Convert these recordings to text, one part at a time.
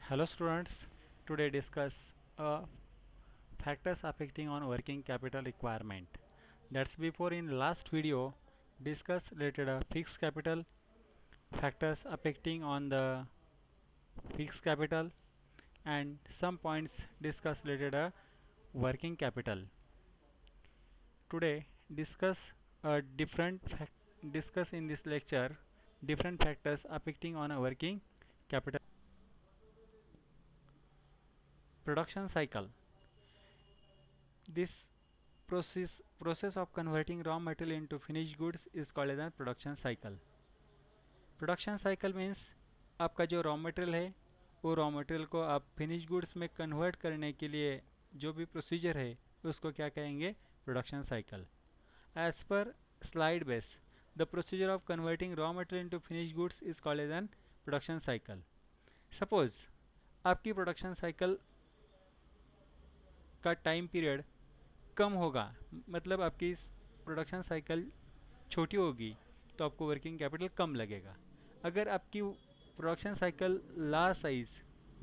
Hello students, today discuss factors affecting on working capital requirement. That's before in last video discuss related fixed capital, factors affecting on the fixed capital and some points discuss related working capital. Today discuss in this lecture different factors affecting on a working capital. Production cycle. This process of converting raw material into finished goods is called as a production cycle. Production cycle means आपका जो raw material है वो raw material को आप finish goods में convert करने के लिए जो भी प्रोसीजर है उसको क्या कहेंगे, प्रोडक्शन साइकिल. एज पर slide base the procedure of converting raw material into finish goods is called as an production cycle. Suppose आपकी प्रोडक्शन साइकिल का टाइम पीरियड कम होगा, मतलब आपकी प्रोडक्शन साइकिल छोटी होगी तो आपको वर्किंग कैपिटल कम लगेगा. अगर आपकी प्रोडक्शन साइकिल लार्ज साइज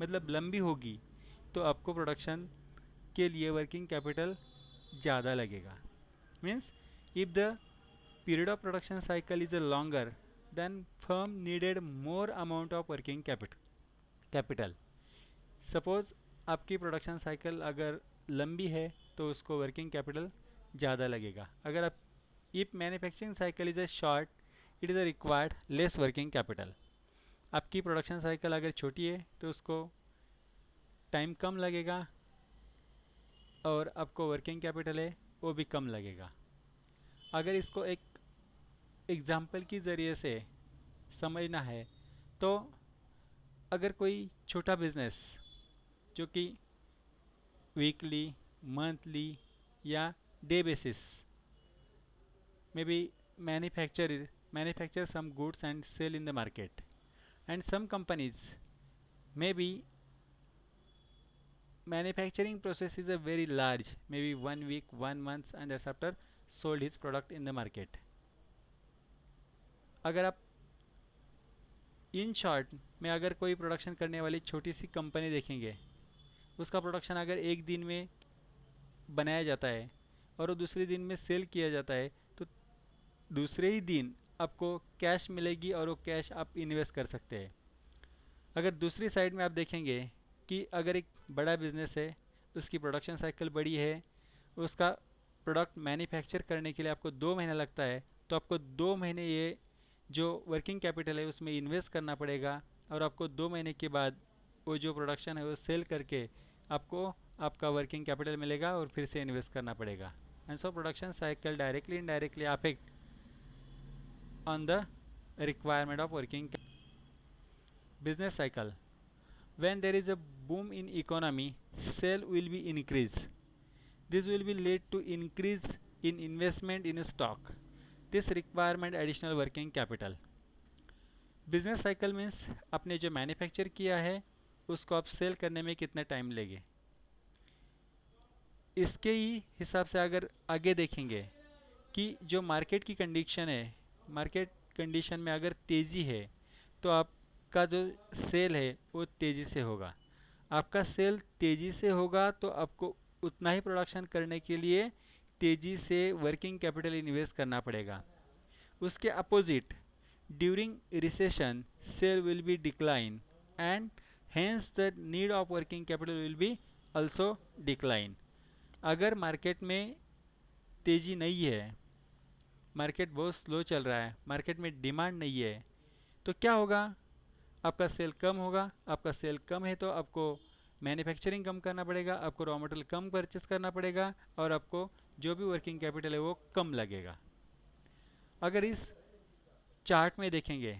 मतलब लंबी होगी तो आपको प्रोडक्शन के लिए वर्किंग कैपिटल ज़्यादा लगेगा. Means if the period of production cycle is longer than firm needed more amount of working capital. Suppose आपकी प्रोडक्शन साइकिल अगर लंबी है तो उसको वर्किंग कैपिटल ज़्यादा लगेगा. अगर आप if manufacturing cycle is a short it is a required less working capital. आपकी प्रोडक्शन साइकिल अगर छोटी है तो उसको टाइम कम लगेगा और आपको वर्किंग कैपिटल है वो भी कम लगेगा. अगर इसको एक एग्जाम्पल की ज़रिए से समझना है तो अगर कोई छोटा बिजनेस जो कि वीकली, मंथली या डे बेसिस में भी manufacture some goods and sell in the market, and some companies maybe manufacturing process is a very large, maybe 1 week, 1 month, and that's after sold his product in the market. अगर आप in short में अगर कोई production करने वाली छोटी सी company देखेंगे, उसका प्रोडक्शन अगर एक दिन में बनाया जाता है और वो दूसरे दिन में सेल किया जाता है तो दूसरे ही दिन आपको कैश मिलेगी और वो कैश आप इन्वेस्ट कर सकते हैं. अगर दूसरी साइड में आप देखेंगे कि अगर एक बड़ा बिजनेस है, उसकी प्रोडक्शन साइकिल बड़ी है, उसका प्रोडक्ट मैन्युफैक्चर करने के लिए आपको 2 महीना लगता है, तो आपको 2 महीने ये जो वर्किंग कैपिटल है उसमें इन्वेस्ट करना पड़ेगा और आपको 2 महीने के बाद वो जो प्रोडक्शन है वो सेल करके आपको आपका वर्किंग कैपिटल मिलेगा और फिर से इन्वेस्ट करना पड़ेगा. And so production cycle directly indirectly affect on the requirement of working business cycle. When there is a boom in economy, sale will be increased. This will be lead to increase in investment in stock. This requirement additional working capital. Business cycle means आपने जो manufacture किया है उसको आप cell करने में कितना time लेंगे, इसके ही हिसाब से अगर आगे देखेंगे कि जो मार्केट की कंडीशन है, मार्केट कंडीशन में अगर तेज़ी है तो आपका जो सेल है वो तेज़ी से होगा. आपका सेल तेज़ी से होगा तो आपको उतना ही प्रोडक्शन करने के लिए तेज़ी से वर्किंग कैपिटल इन्वेस्ट करना पड़ेगा. उसके opposite during recession sale will be decline and hence the need of working capital will be also decline. अगर मार्केट में तेज़ी नहीं है, मार्केट बहुत स्लो चल रहा है, मार्केट में डिमांड नहीं है, तो क्या होगा, आपका सेल कम होगा. आपका सेल कम है तो आपको मैन्युफैक्चरिंग कम करना पड़ेगा, आपको रॉ मटेरियल कम परचेस करना पड़ेगा और आपको जो भी वर्किंग कैपिटल है वो कम लगेगा. अगर इस चार्ट में देखेंगे,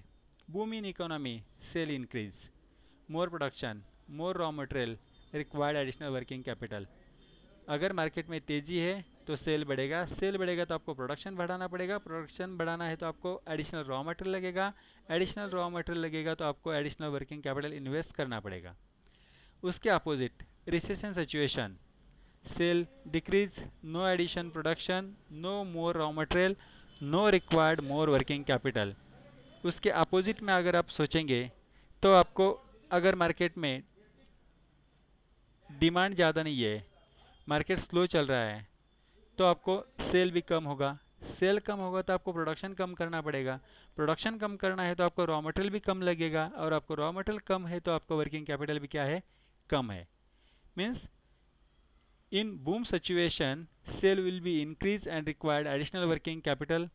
boom in economy sale increase, more production, more raw material required additional working capital. अगर मार्केट में तेज़ी है तो सेल बढ़ेगा, सेल बढ़ेगा तो आपको प्रोडक्शन बढ़ाना पड़ेगा, प्रोडक्शन बढ़ाना है तो आपको एडिशनल रॉ मटेरियल लगेगा, एडिशनल रॉ मटेरियल लगेगा तो आपको एडिशनल वर्किंग कैपिटल इन्वेस्ट करना पड़ेगा. उसके opposite recession situation, sale decrease, no addition production, no more raw material, no required more working capital. उसके अपोजिट में अगर आप सोचेंगे तो आपको अगर मार्केट में डिमांड ज़्यादा नहीं है, मार्केट स्लो चल रहा है, तो आपको सेल भी कम होगा। सेल कम होगा तो आपको प्रोडक्शन कम करना पड़ेगा। प्रोडक्शन कम करना है तो आपको रॉ मटेरियल भी कम लगेगा, और आपको रॉ मटेरियल कम है तो आपको वर्किंग कैपिटल भी क्या है, कम है। Means in boom situation, sale will be increased and required additional working capital.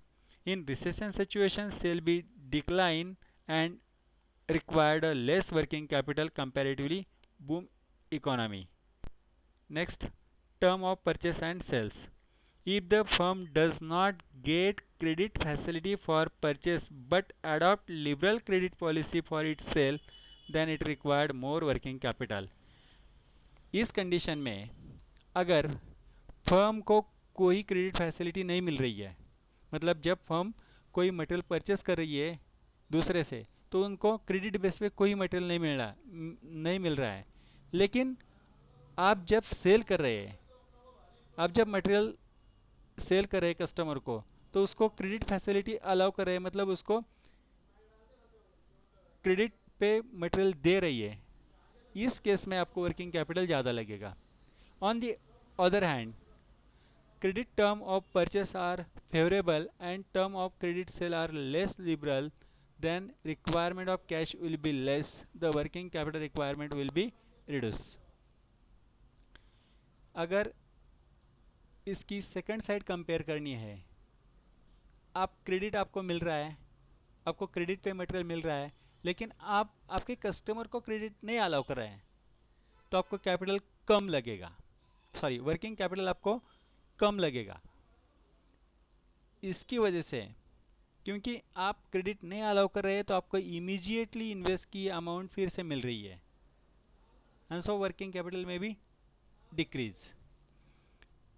In recession situation, sale be decline and required a less working capital comparatively boom economy. Next, term of purchase and sales. If the firm does not get credit facility for purchase but adopt liberal credit policy for its sale, then it required more working capital. इस condition में अगर firm को कोई credit facility नहीं मिल रही है, मतलब जब फर्म कोई मटेरियल परचेस कर रही है दूसरे से, तो उनको क्रेडिट बेस पे कोई मटेरियल नहीं मिल रहा है, लेकिन आप जब सेल कर रहे हैं, आप जब मटेरियल सेल कर रहे हैं कस्टमर को, तो उसको क्रेडिट फैसिलिटी अलाउ कर रहे हैं, मतलब उसको क्रेडिट पे मटेरियल दे रही है। इस केस में आपको वर्किंग कैपिटल ज़्यादा लगेगा। On the other hand, credit term of purchase are favorable and term of credit sale are less liberal, then requirement of cash will be less, the working capital requirement will be reduced. अगर इसकी second side compare करनी है, आप credit आपको मिल रहा है, आपको credit पे मटेरियल मिल रहा है, लेकिन आप आपके कस्टमर को क्रेडिट नहीं अलाउ कर रहे हैं, तो आपको कैपिटल कम लगेगा, सॉरी वर्किंग कैपिटल आपको कम लगेगा। इसकी वजह से, क्योंकि आप क्रेडिट नहीं अलाउ कर रहे हैं, तो आपको इमीजिएटली इन्वेस्ट की अमाउंट फिर से मिल रही है, एंड सो वर्किंग कैपिटल में भी decrease.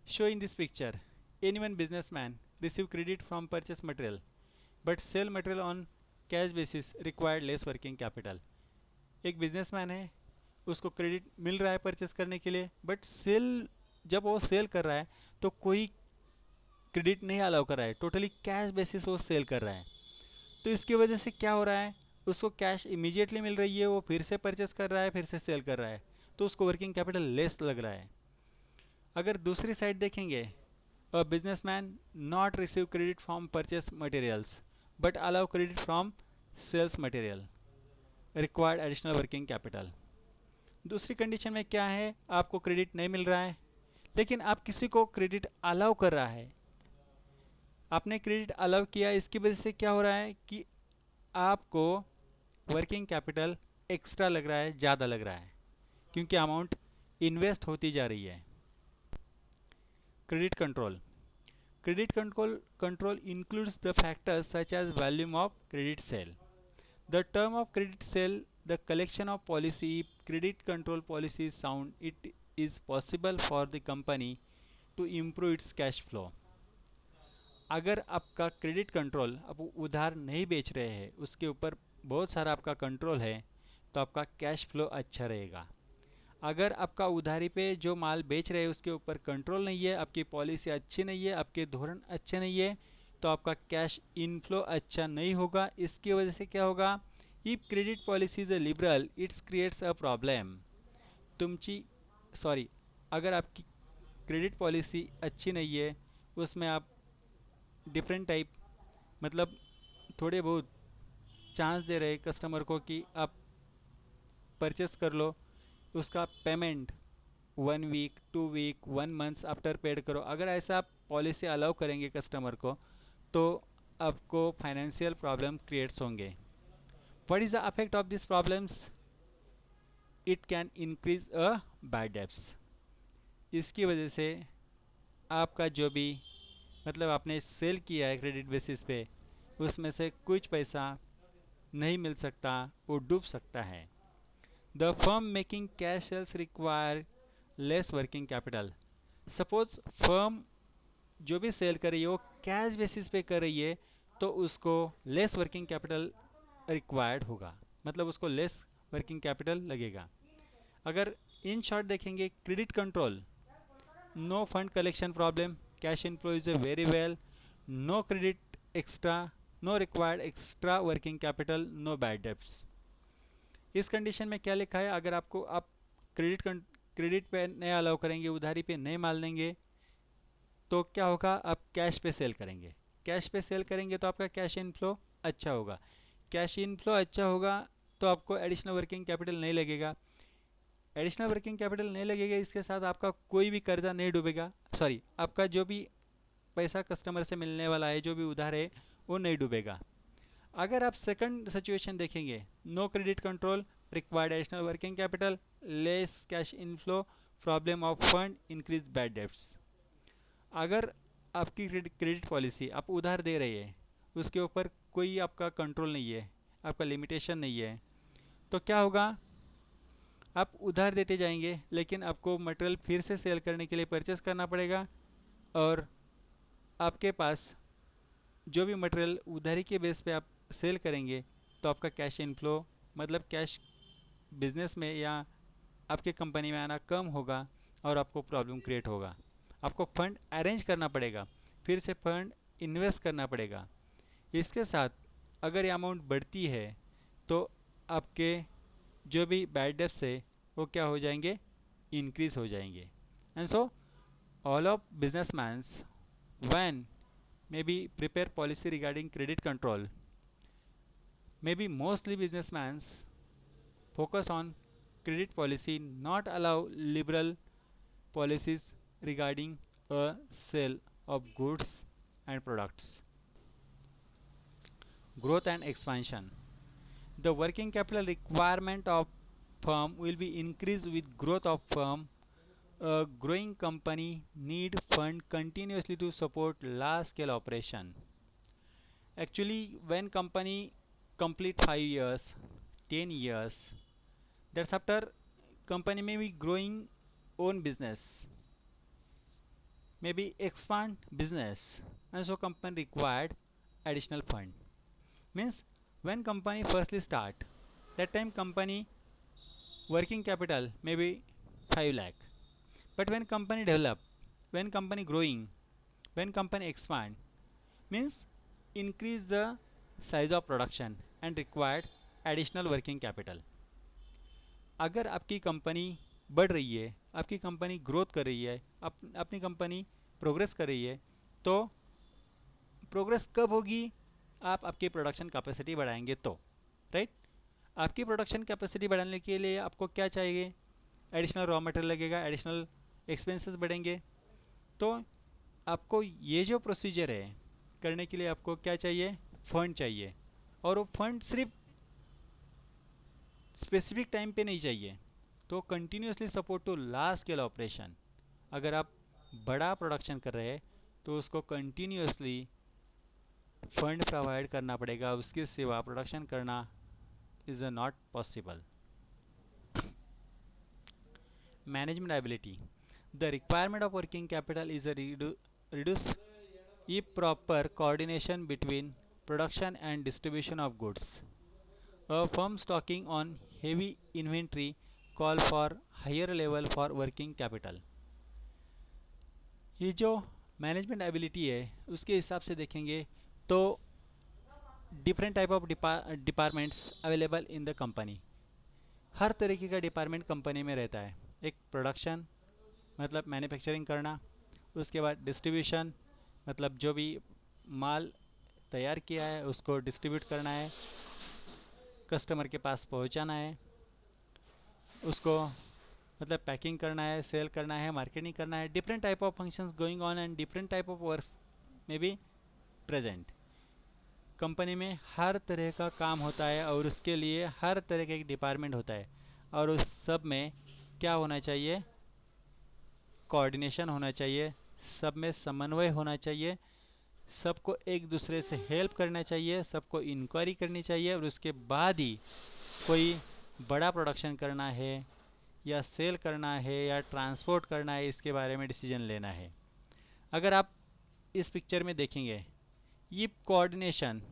Show in this picture, any one businessman receive credit from purchase material but sale material on cash basis required less working capital. एक बिजनेसमैन है, उसको क्रेडिट मिल रहा है परचेस करने के लिए, बट जब वो सेल कर रहा है तो कोई क्रेडिट नहीं अलाउ कर रहा है, टोटली कैश बेसिस वो सेल कर रहा है। तो इसकी वजह से क्या हो रहा है, उसको कैश इमीडिएटली मिल रही है, वो फिर से परचेस कर रहा है, फिर से सेल कर रहा है, तो उसको वर्किंग कैपिटल लेस लग रहा है। अगर दूसरी साइड देखेंगे, a businessman not receive credit from purchase materials but allow credit from sales material, required additional working capital. दूसरी कंडीशन में क्या है, आपको क्रेडिट नहीं मिल रहा है, लेकिन आप किसी को क्रेडिट अलाउ कर रहा है, आपने क्रेडिट अलाउ किया, इसकी वजह से क्या हो रहा है कि आपको वर्किंग कैपिटल एक्स्ट्रा लग रहा है, ज़्यादा लग रहा है, क्योंकि अमाउंट इन्वेस्ट होती जा रही है। Credit control, credit control includes the factors such as volume of credit sale, the term of credit sale, the collection of policy. If credit control policy is sound, it is possible for the company to improve its cash flow. अगर आपका credit control, आप उधार नहीं बेच रहे हैं, उसके ऊपर बहुत सारा आपका कंट्रोल है, तो आपका कैश फ्लो अच्छा रहेगा। अगर आपका उधारी पे जो माल बेच रहे हैं उसके ऊपर कंट्रोल नहीं है, आपकी पॉलिसी अच्छी नहीं है, आपके धोरण अच्छे नहीं है, तो आपका कैश इनफ्लो अच्छा नहीं होगा। इसकी वजह से क्या होगा, if credit policy is liberal it's creates a problem. अगर आपकी क्रेडिट पॉलिसी अच्छी नहीं है, उसमें आप डिफरेंट टाइप, मतलब थोड़े बहुत चांस दे रहे कस्टमर को कि आप परचेस कर लो, उसका payment 1 week 2 week 1 month after paid करो, अगर ऐसा आप पॉलिसी अलाउ करेंगे कस्टमर को, तो आपको फाइनेंशियल प्रॉब्लम क्रिएट्स होंगे। What is the affect of this problems, it can increase a bad debts. इसकी वजह से आपका जो भी, मतलब आपने सेल किया है क्रेडिट बेसिस पे, उसमें से कुछ पैसा नहीं मिल सकता, वो डूब सकता है। The firm making cash sales require less working capital. Suppose firm जो भी सेल कर रही है वो कैश बेसिस पे कर रही है, तो उसको लेस वर्किंग कैपिटल रिक्वायर्ड होगा, मतलब उसको लेस वर्किंग कैपिटल लगेगा। अगर इन शॉर्ट देखेंगे, credit control, no fund collection problem, cash inflow is very well, no credit extra, no required extra working capital, no bad debts. इस condition में क्या लिखा है, अगर आप क्रेडिट पे नहीं अलाउ करेंगे, उधारी पे नहीं माल देंगे, तो क्या होगा, आप कैश पे सेल करेंगे। कैश पे सेल करेंगे तो आपका कैश इनफ्लो अच्छा होगा। कैश इनफ्लो अच्छा होगा तो आपको एडिशनल वर्किंग कैपिटल नहीं लगेगा। एडिशनल वर्किंग कैपिटल नहीं लगेगा, इसके साथ आपका कोई भी कर्जा नहीं डूबेगा, सॉरी, आपका जो भी पैसा कस्टमर से मिलने वाला है, जो भी उधार है, वो नहीं डूबेगा। अगर आप सेकंड सिचुएशन देखेंगे, no credit control, required additional working capital, less cash inflow, problem of fund, increase bad debts. अगर आपकी क्रेडिट पॉलिसी, आप उधार दे रहे हैं, उसके ऊपर कोई आपका कंट्रोल नहीं है, आपका लिमिटेशन नहीं है, तो क्या होगा, आप उधार देते जाएंगे लेकिन आपको मटेरियल फिर से सेल करने के लिए परचेस करना पड़ेगा, और आपके पास जो भी मटेरियल उधारी के बेस पे आप सेल करेंगे तो आपका कैश इनफ्लो, मतलब कैश बिजनेस में या आपके कंपनी में आना कम होगा और आपको प्रॉब्लम क्रिएट होगा। आपको फंड अरेंज करना पड़ेगा, फिर से फंड इन्वेस्ट करना पड़ेगा। इसके साथ अगर ये अमाउंट बढ़ती है तो आपके जो भी बैड डेब्ट्स है वो क्या हो जाएंगे, इंक्रीज हो जाएंगे। And so all of businessman's when maybe prepare policy regarding credit control, maybe mostly businessmen focus on credit policy, not allow liberal policies regarding a sale of goods and products. Growth and expansion, the working capital requirement of firm will be increased with growth of firm. A growing company need fund continuously to support large scale operation. Actually, when company complete 5 years, 10 years, that's after company may be growing own business, maybe expand business, and so company required additional fund. Means when company firstly start, that time company working capital maybe 5 lakh. But when company develop, when company growing, when company expand, means increase the size of production and required additional working capital. अगर आपकी company बढ़ रही है, आपकी company growth कर रही है, अपनी कंपनी प्रोग्रेस कर रही है, तो प्रोग्रेस कब होगी, आप आपकी प्रोडक्शन कैपेसिटी बढ़ाएंगे तो, राइट। आपकी प्रोडक्शन कैपेसिटी बढ़ाने के लिए आपको क्या चाहिए, एडिशनल रॉ मटेरियल लगेगा, एडिशनल एक्सपेंसेस बढ़ेंगे। तो आपको ये जो प्रोसीजर है करने के लिए आपको क्या चाहिए, फंड चाहिए। और वो फंड सिर्फ स्पेसिफिक टाइम पे नहीं चाहिए, तो continuously support to large scale operation. अगर आप बड़ा प्रोडक्शन कर रहे हैं तो उसको कंटिन्यूसली फंड प्रोवाइड करना पड़ेगा, उसके सिवा प्रोडक्शन करना is not possible. Management ability, the requirement of working capital is reduce if proper coordination between production and distribution of goods. A firm stocking on heavy inventory call for higher level for working capital. ये जो management ability है उसके हिसाब से देखेंगे तो different type of departments available in the company. हर तरीके का डिपार्टमेंट कंपनी में रहता है। एक प्रोडक्शन मतलब मैन्युफैक्चरिंग करना, उसके बाद डिस्ट्रीब्यूशन मतलब जो भी माल तैयार किया है उसको डिस्ट्रीब्यूट करना है, कस्टमर के पास पहुंचाना है, उसको मतलब पैकिंग करना है, सेल करना है, मार्केटिंग करना है। Different type of functions going on and different type of work में बी प्रेजेंट। कंपनी में हर तरह का काम होता है और उसके लिए हर तरह का एक डिपार्टमेंट होता है, और उस सब में क्या होना चाहिए, कोऑर्डिनेशन होना चाहिए, सब में समन्वय होना चाहिए, सबको एक दूसरे से हेल्प करना चाहिए, सबको इंक्वायरी करनी चाहिए, और उसके बाद ही कोई बड़ा प्रोडक्शन करना है या सेल करना है या ट्रांसपोर्ट करना है, इसके बारे में डिसीजन लेना है। अगर आप इस पिक्चर में देखेंगे, ये coordination,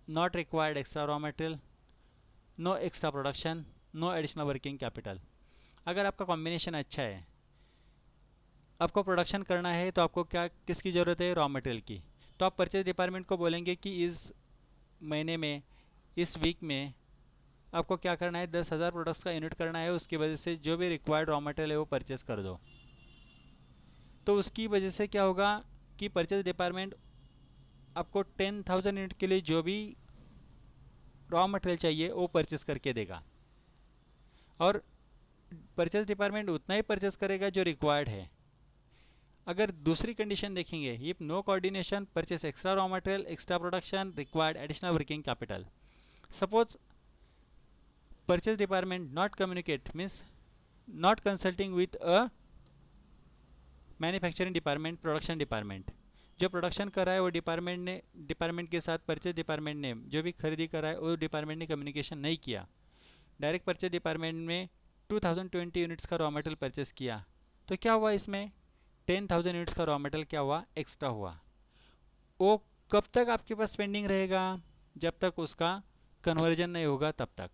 not required extra raw material, no extra production, no additional working capital. अगर आपका कॉम्बिनेशन अच्छा है, आपको प्रोडक्शन करना है तो आपको क्या किसकी ज़रूरत है, रॉ मटेरियल की। तो आप परचेज डिपार्टमेंट को बोलेंगे कि इस महीने में, इस वीक में आपको क्या करना है, 10,000 प्रोडक्ट्स का यूनिट करना है, उसकी वजह से जो भी रिक्वायर्ड रॉ मटेरियल है वो परचेस कर दो। तो उसकी वजह से क्या होगा कि परचेज डिपार्टमेंट आपको 10,000 यूनिट के लिए जो भी रॉ मटेरियल चाहिए वो परचेस करके देगा, और परचेज डिपार्टमेंट उतना ही परचेस करेगा जो रिक्वायर्ड है। अगर दूसरी कंडीशन देखेंगे, if no coordination purchase extra raw material, extra production required additional working capital. Suppose purchase department not communicate means not consulting with a manufacturing department, production department, जो production कर रहा है वो डिपार्टमेंट के साथ परचेज डिपार्टमेंट ने जो भी खरीदी कर रहा है वो डिपार्टमेंट ने कम्युनिकेशन नहीं किया। डायरेक्ट परचेज डिपार्टमेंट में 2020 यूनिट्स का रॉ मटेरियल परचेस किया, तो क्या हुआ, इसमें 10,000 यूनिट्स का रॉ मटेरियल क्या हुआ, एक्स्ट्रा हुआ। वो कब तक आपके पास पेंडिंग रहेगा, जब तक उसका कन्वर्जन नहीं होगा तब तक,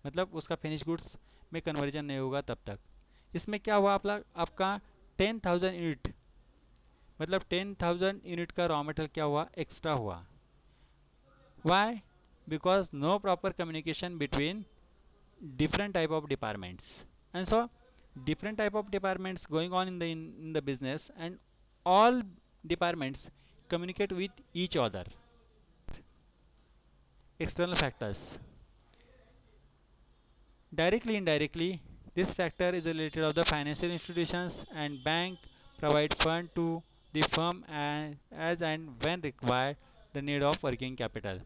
मतलब उसका फिनिश गुड्स में कन्वर्जन नहीं होगा तब तक। इसमें क्या हुआ, आपका 10,000 यूनिट मतलब 10,000 यूनिट का रॉ मटेरियल क्या हुआ, एक्स्ट्रा हुआ। Why? Because no proper communication between different type of departments, and so different type of departments going on in the business, and all departments communicate with each other. External factors, directly indirectly, this factor is related of the financial institutions and bank provide fund to the firm as and when required the need of working capital.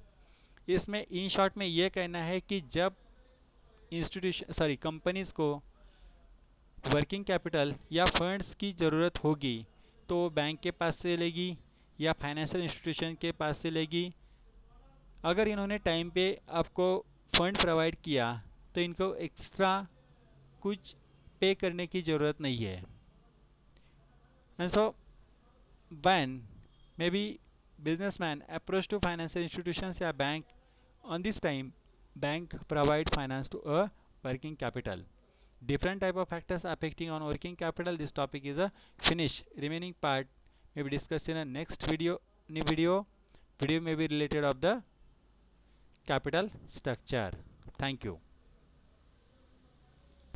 इसमें in short में ये कहना है कि जब companies को working capital या funds की ज़रूरत होगी तो वो बैंक के पास से लेगी या फाइनेंशियल इंस्टीट्यूशन के पास से लेगी। अगर इन्होंने टाइम पे आपको फंड प्रोवाइड किया तो इनको एक्स्ट्रा कुछ पे करने की ज़रूरत नहीं है। And so when maybe businessman approach to financial institutions या bank, on this time bank provide finance to a working capital. Different type of factors affecting on working capital. This topic is a finish. Remaining part may be discussed in a next video. Video may be related of the capital structure. Thank you.